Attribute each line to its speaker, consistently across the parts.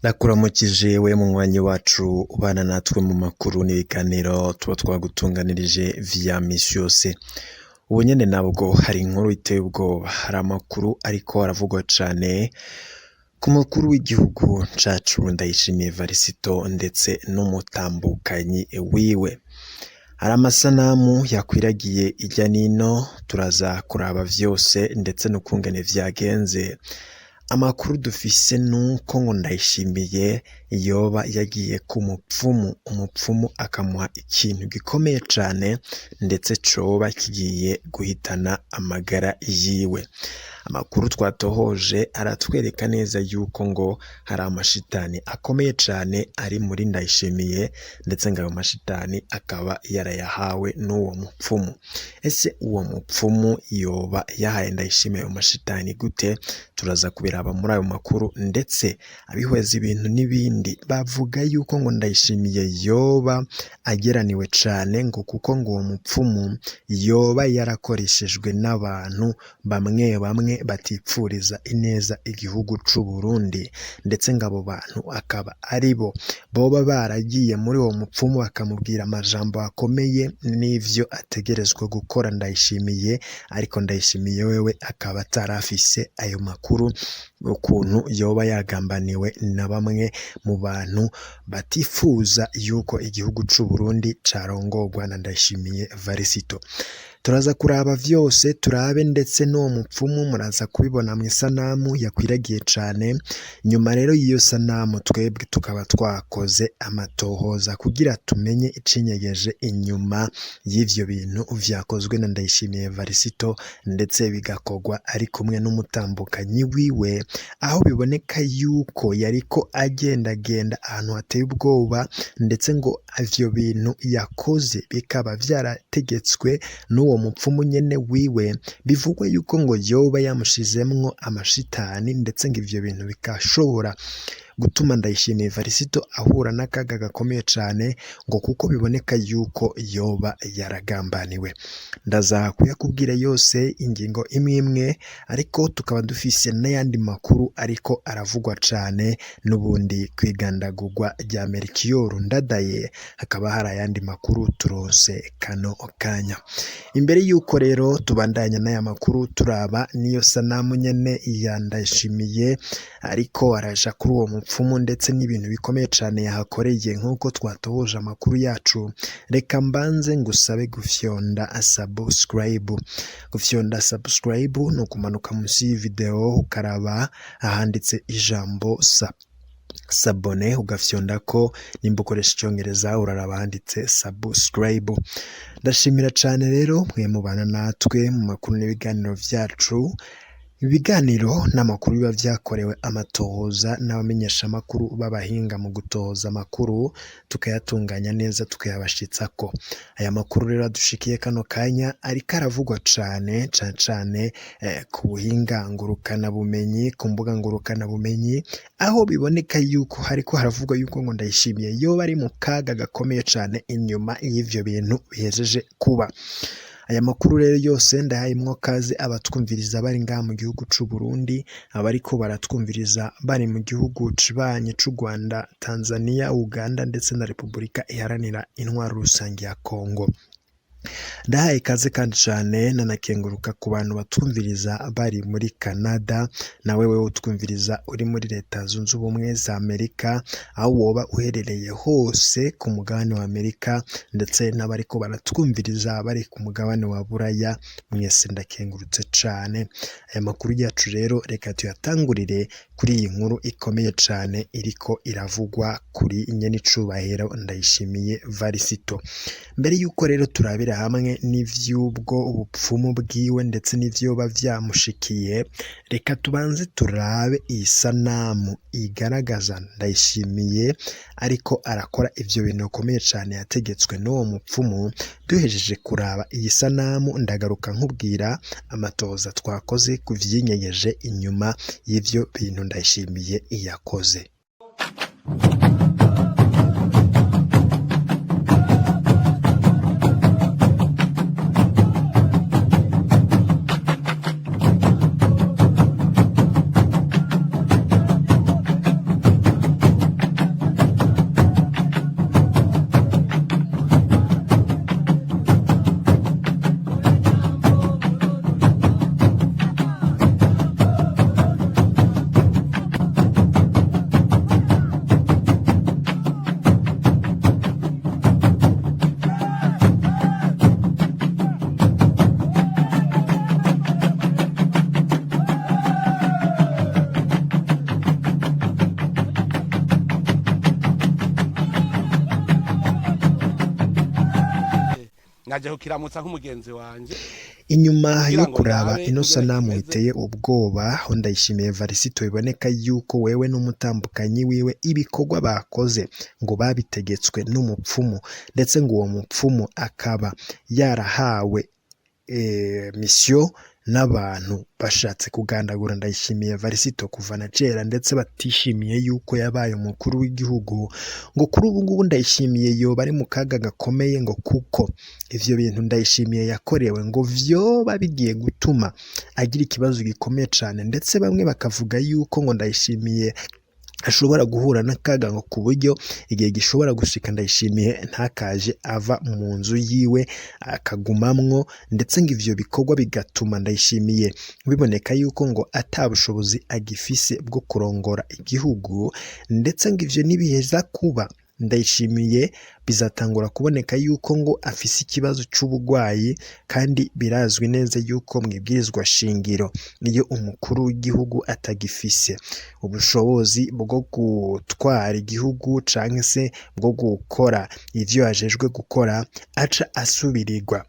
Speaker 1: Ndakuramukije we munywanyi wacu ubana natwe mu makuru n'ibiganiro tuba twagutunganirije via misi yose. Ubu nyene nabwo hari inkuru iteye ubwoba, hari amakuru ariko aravugwa cane ku mukuru w'igihugu cacu Ndayishimiye Varisito ndetse n'umutambukanyi wiwe. Hari amasanamu yakwiragiye irya nino, turaza kuraba vyose ndetse n'ukungene vyagenze. Amakuru dufise nuko ngo Ndayishimiye yoba yagiye ku umupfumu akamuha ikintu gikomeye cane ndetse coba kigiye guhitana amagara yiwe. Amakuru twatohoje aratwereka neza yuko ngo hari amashitani akomeye cane ari muri Ndayishimiye ndetse ngo ayo mashitani akaba yarayahawe n'uwo mupfumu. Ese uwo mupfumu yoba yahaye Ndayishimiye ayo mashitani gute? Turaza kubiraba muri ayo makuru ndetse abihweza ibintu n'ibindi bavuga yuko ngo Ndayishimiye yoba ageraniwe cane ngo kuko ngo uwo mupfumu yoba yarakoreshejwe n'abantu bamwe batipfuriza ineza igihugu c'u Burundi ndetse ngo abo bantu akaba aribo boba baragiye muri uwo mupfumu bakamubwira amajambo akomeye n'ivyo ategerezwa gukora Ndayishimiye, ariko Ndayishimiye wewe akaba atarafise ayo makuru ukuntu yoba yagambaniwe na bamwe mu bantu batifuza yuko igihugu c'u Burundi carongorwa na Ndayishimiye Varisito. Turaza kuraba vyose turabe ndetse n'uwo mupfumu muraza kubibona mu isanamu yakwiragiye cane. Nyuma rero y'iyo sanamu twebwe tukaba twakoze amatohoza kugira tumenye icinyegeje inyuma y'ivyo bintu vyakozwe na Ndayishimiye Varisito ndetse bigakogwa ari kumwe n'umutambukanyi wiwe, aho biboneka yuko yariko agendagenda ahantu hateye ubwoba ndetse ngo ivyo bintu yakoze bikaba vyarategetswe n'uwo mupfumu nyene wiwe. Bivugwa yuko ngo yoba yamushizemwo amashitani ndetse ngo ivyo bintu bikashobora gutuma Ndayishimiye Varisito ahura n'akaga gakomeye cane ngo kuko biboneka yuko yoba yaragambaniwe. Ndaza kuyakubwira yose ingingo imwe, ariko tukaba dufise n'ayandi makuru ariko aravugwa cane n'ubundi kwigandagurwa rya Melchior Ndadaye, hakaba hari ayandi makuru turose kano kanya. Imbere yuko rero tubandanya n'aya makuru turaba niyo sanamu nyene ya Ndayishimiye ariko araja kuri uwo mupfumu ndetse n'ibintu bikomeye cane yahakoreye nk'uko twatohoje amakuru yacu. Reka mbanze ngusabe gufyonda subscribe. Gufyonda subscribe ni ukumanuka munsi y'ivideo ukaraba ahanditse ijambo sabone ugafyonda ko, nimba ukoresha icyongereza uraraba handitse subscribe. Ndashimira cane rero mwe mubana natwe mu makuru n'ibiganiro vyacu. Ibiganiro n'amakuru biba vyakorewe amatohoza n'abamenyesha amakuru b'abahinga mu gutohoza amakuru tukayatunganya neza tukayabashitsako. Aya makuru rero adushikiye kano kanya ariko aravugwa cane ku buhinga ngurukana bumenyi, ku mbuga ngurukana bumenyi, aho biboneka yuko hariko haravugwa yuko ngo Ndayishimiye yoba ari mu kaga gakomeye cane inyuma y'ivyo bintu bihejeje kuba. Aya makuru rero yose ndahayimwo kaze abatwumviriza bari ngaha mu gihugu c'u Burundi, abariko baratwumviriza bari mu gihugu cibanye c'u Rwanda, Tanzania, Uganda ndetse na Repubulika iharanira intwaro rusange ya Kongo. Ndahaye kaze kandi cane nanakenguruka ku bantu batwumviriza bari muri Canada, nawe wewe utwumviriza uri muri Leta Zunze Ubumwe za Amerika, aho woba uherereye hose ku mugabane wa Amerika ndetse n'abariko baratwumviriza bari ku mugabane wa Buraya, mwese ndakengurutse cane. Aya makuru yacu rero reka tuyatangurire kuri iyi nkuru ikomeye cane iriko iravugwa kuri Nyene icubahiro Ndayishimiye Varisito. Mbere yuko rero turabira hamwe n'ivy'ubwo ubupfumu bwiwe ndetse n'ivyoba vyamushikiye, reka tubanze turabe iyi sanamu igaragaza Ndayishimiye ariko arakora ivyo bintu bikomeye cane yategetswe n'uwo mupfumu. Duhejeje kuraba iyi sanamu ndagaruka nkubwira amatohoza twakoze ku vyinyegeje inyuma y'ivyo bintu Ndayishimiye yakoze.
Speaker 2: naje kukiramutsa nk'umugenzi wanje
Speaker 1: inyuma
Speaker 2: kugira
Speaker 1: yo
Speaker 2: ngo
Speaker 1: kuraba
Speaker 2: ndabe
Speaker 1: ino
Speaker 2: ingene
Speaker 1: sanamu
Speaker 2: kimeze.
Speaker 1: iteye ubwoba aho Ndayishimiye Varisito biboneka yuko wewe n'umutambukanyi wiwe ibikorwa bakoze ngo babitegetswe n'umupfumu, ndetse ngo uwo mupfumu akaba yarahawe misiyo n'abantu bashatse kugandagura Ndayishimiye Varisito kuva na kera, ndetse batishimiye yuko yabaye umukuru w'igihugu, ngo kuri ubu ngubu Ndayishimiye yoba ari mu kaga gakomeye, ngo kuko ivyo bintu Ndayishimiye yakorewe ngo vyoba bigiye gutuma agira ikibazo gikomeye cane, ndetse bamwe bakavuga yuko ngo Ndayishimiye ashobora guhura n'akaga ngo ku buryo igihe gishobora gushika Ndayishimiye ntakaje ava mu nzu yiwe akagumamwo, ndetse ngo ivyo bikorwa bigatuma Ndayishimiye biboneka yuko ngo ata bushobozi agifise bwo kurongora igihugu, ndetse ngo ivyo nibiheza kuba Ndayishimiye bizatangura kuboneka yuko ngo afise ikibazo c'ubugwayi, kandi birazwi neza yuko mwibwirizwa shingiro iyo umukuru w'igihugu atagifise ubushobozi bwo gutwara igihugu canke se bwo gukora ivyo yajejwe gukora aca asubirirwa.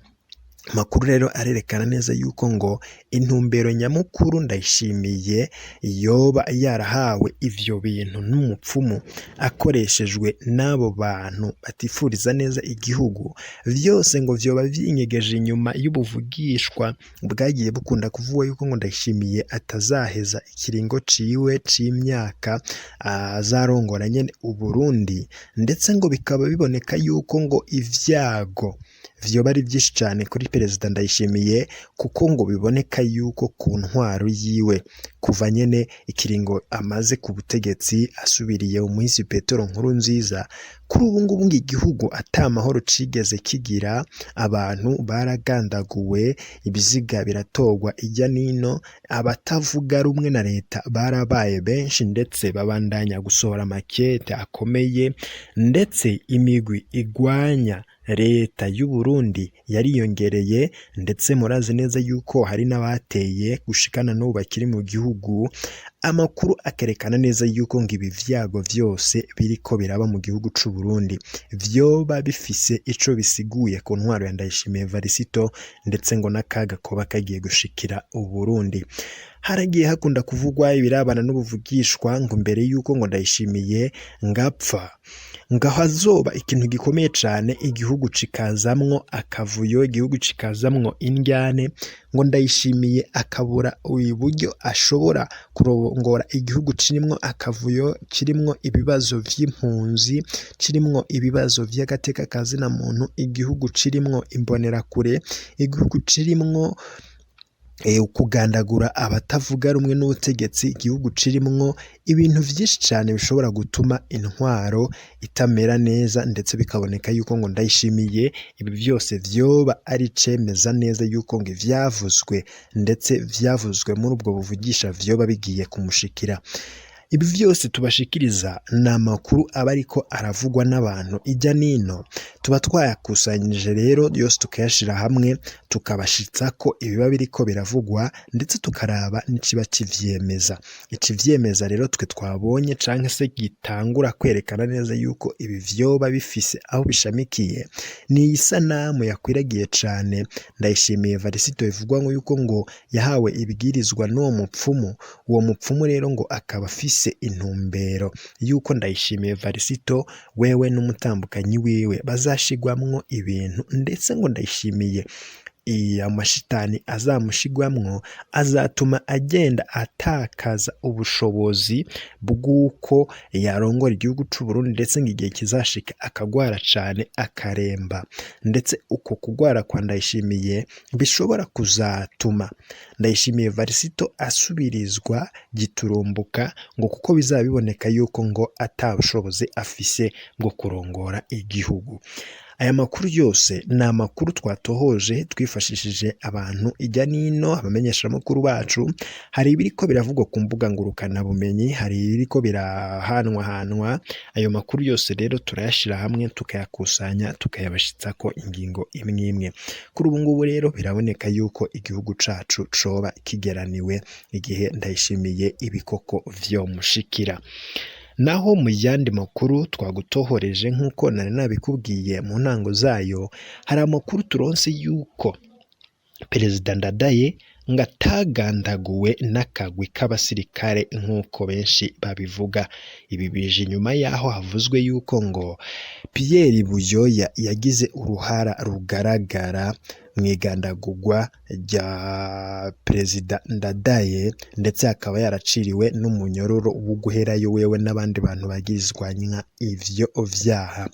Speaker 1: Amakuru rero arerekana neza yuko ngo intumbero nyamukuru Ndayishimiye yoba yarahawe ivyo bintu n'umupfumu akoreshejwe n'abo bantu batifuriza neza igihugu, vyose ngo vyoba vyinyegeje inyuma y'ubuvugishwa bwagiye bukunda kuvuga yuko ngo Ndayishimiye atazaheza ikiringo ciwe c'imyaka azarongora nyene Uburundi, ndetse ngo bikaba biboneka yuko ngo ivyago vyoba ari vyinshi cane kuri perezida Ndayishimiye, kuko ngo biboneka yuko ku ntwaro yiwe kuva nyene ikiringo amaze ku butegetsi asubiriye umuhisi Petero Nkurunziza, kuri ubu ngubu ngo igihugu ata mahoro cigeze kigira, abantu baragandaguwe, ibiziga biratorwa ijya nino, abatavuga rumwe na leta barabaye benshi, ndetse babandanya gusohora amakete akomeye, ndetse imigwi igwanya leta y'u Burundi yariyongereye, ndetse murazi neza yuko hari n'abateye gushikana n'ubu bakiri mu gihugu. Amakuru akerekana neza yuko ngo ibi vyago vyose biriko biraba mu gihugu c'u Burundi vyoba bifise ico bisiguye ku ntwaro ya Ndayishimiye Varisito, ndetse ngo n'akaga koba kagiye gushikira u Burundi. Haragiye hakunda kuvugwa ibirabana n'ubuvugishwa ngo mbere yuko ngo Ndayishimiye ngapfa ngo hazoba ikintu gikomeye cane, igihugu cikazamwo akavuyo, igihugu cikazamwo indyane, ngo Ndayishimiye akabura uburyo ashobora kurongora igihugu kirimwo akavuyo, kirimwo ibibazo vy'impunzi, kirimwo ibibazo vy'agateka kazina muntu, igihugu kirimwo imbonerakure, igihugu kirimwo kugandagura abatavuga rumwe n'ubutegetsi, igihugu kirimwo ibintu vyinshi cane bishobora gutuma intwaro itamera neza, ndetse bikaboneka yuko ngo Ndayishimiye ibi vyose vyoba ari cemeza neza yuko ngo ivyavuzwe, ndetse vyavuzwe muri ubwo buvugisha vyoba bigiye kumushikira. Ibi vyose tubashikiriza ni amakuru aba ariko aravugwa n'abantu ijya nino, tuba twayakusanyije rero yose tukayashira hamwe, tukabashitsa ko ibiba biriko biravugwa, ndetse tukaraba n'ikiba kivyemeza. Ikivyemeza rero twe twabonye canke se gitangura kwerekana neza yuko ibi vyoba bifise aho bishamikiye, ni isanamu yakwiragiye cane Ndayishimiye Varisito bivugwa ngo yuko ngo yahawe ibwirizwa n'uwo mupfumu. Uwo mupfumu rero ngo akaba afise intumbero yuko Ndayishimiye Varisito wewe n'umutambukanyi wiwe bazashigwamwo ibintu, ndetse ngo Ndayishimiye amashitani azamushigwamwo azatuma agenda atakaza ubushobozi bw'uko yarongora igihugu c'u Burundi, ndetse ngo igihe kizashika akagwara cane akaremba, ndetse uko kugwara kwa Ndayishimiye bishobora kuzatuma Ndayishimiye Varisito asubirizwa giturumbuka, ngo kuko bizaba biboneka yuko ngo ata bushobozi afise bwo kurongora igihugu. Aya makuru yose ni amakuru twatohoje twifashishije abantu ijya nino, abamenyesha amakuru bacu. Hari ibiriko biravugwa ku mbuga ngurukana bumenyi, hari ibiriko birahanwahanwa. Ayo makuru yose rero turayashira hamwe, tukayakusanya, tukayabashitsako ingingo imwe imwe. Kuri ubu ngubu rero biraboneka yuko igihugu cacu coba kigeraniwe igihe Ndayishimiye ibikoko vyomushikira. naho mu yandi makuru twagutohoreje nk'uko nari nabikubwiye mu ntango zayo, hari amakuru turonse yuko Perezida Ndadaye ngo atagandaguwe n'akagwi k'abasirikare nk'uko benshi babivuga. Ibi bije inyuma yaho havuzwe yuko ngo Pierre Buyoya yagize uruhara rugaragara mu igandagurwa rya Perezida Ndadaye, ndetse akaba yaraciriwe n'umunyororo wo guherayo wewe n'abandi bantu bagizwanya ivyo vyaha.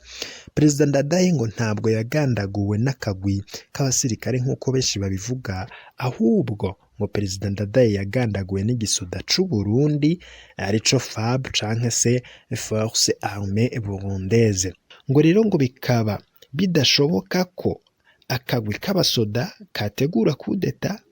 Speaker 1: Perezida Ndadaye ngo ntabwo yagandaguwe n'akagwi k'abasirikare nk'uko benshi babivuga, ahubwo ngo Perezida Ndadaye yagandaguwe n'igisoda c'u Burundi arico FAB canke se Force Armée Burundaise. Ngo rero ngo bikaba bidashoboka ko akagwi k'abasoda kategura kudeta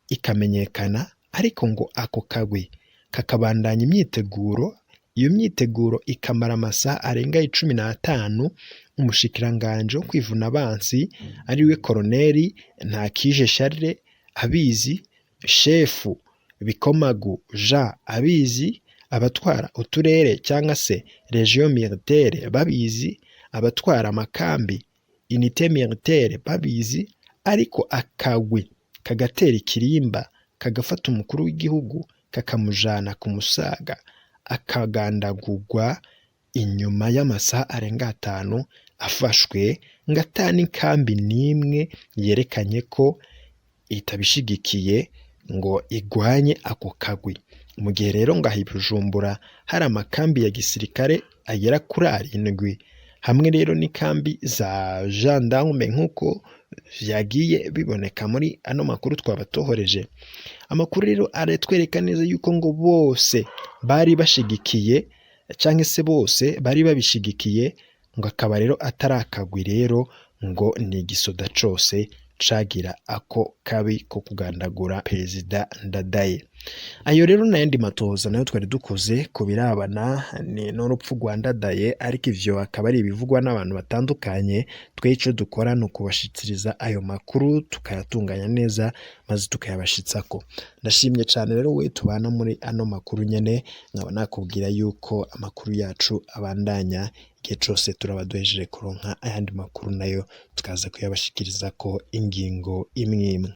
Speaker 1: ikamenyekana, ariko ngo ako kagwi kakabandanya imyiteguro, iyo myiteguro ikamara amasaha arenga 15. Umushikiranganje wo kwivuna abansi ariwe Koloneli Ntakije Charles abizi, shefu Bikomagu Jean abizi, abatwara uturere cyangwa se region militaire babizi, abatwara amakambi unité militaire babizi, ariko akagwi kagatera ikirimba kagafata umukuru w'igihugu kakamujana ku Musaga akagandagurwa inyuma y'amasaha arenga 5 afashwe, ngo atani kambi nimwe yerekanye ko itabishigikiye ngo igwanye ako kagwi. Mu gihe rero ngo ahi Bujumbura hari amakambi ya gisirikare agera kuri 7, hamwe rero n'ikambi za gendarme nk'uko yagiye biboneka muri ano makuru twabatohoreje. Amakuru rero aratwereka neza yuko ngo bose bari bashigikiye canke se bose bari babishigikiye, ngo akaba rero atarakagwi rero ngo ni igisoda cose cagira ako kabi ko kugandagura Perezida Ndadaye. Ayo rero n'ayandi matohoza nayo twari dukoze ku birabana n'urupfu rwa Ndadaye, ariko ivyo akaba ari ibivugwa n'abantu batandukanye. Twe ico dukora ni ukubashikiriza ayo makuru tukayatunganya neza maze tukayabashitsako. Ndashimye cyane rero we tubana muri ano makuru nyene, nkaba nakubwira yuko amakuru yacu abandanya igihe cose turaba duhejeje kuronka ayandi makuru nayo tukaza kuyabashikiriza ko ingingo imwe imwe.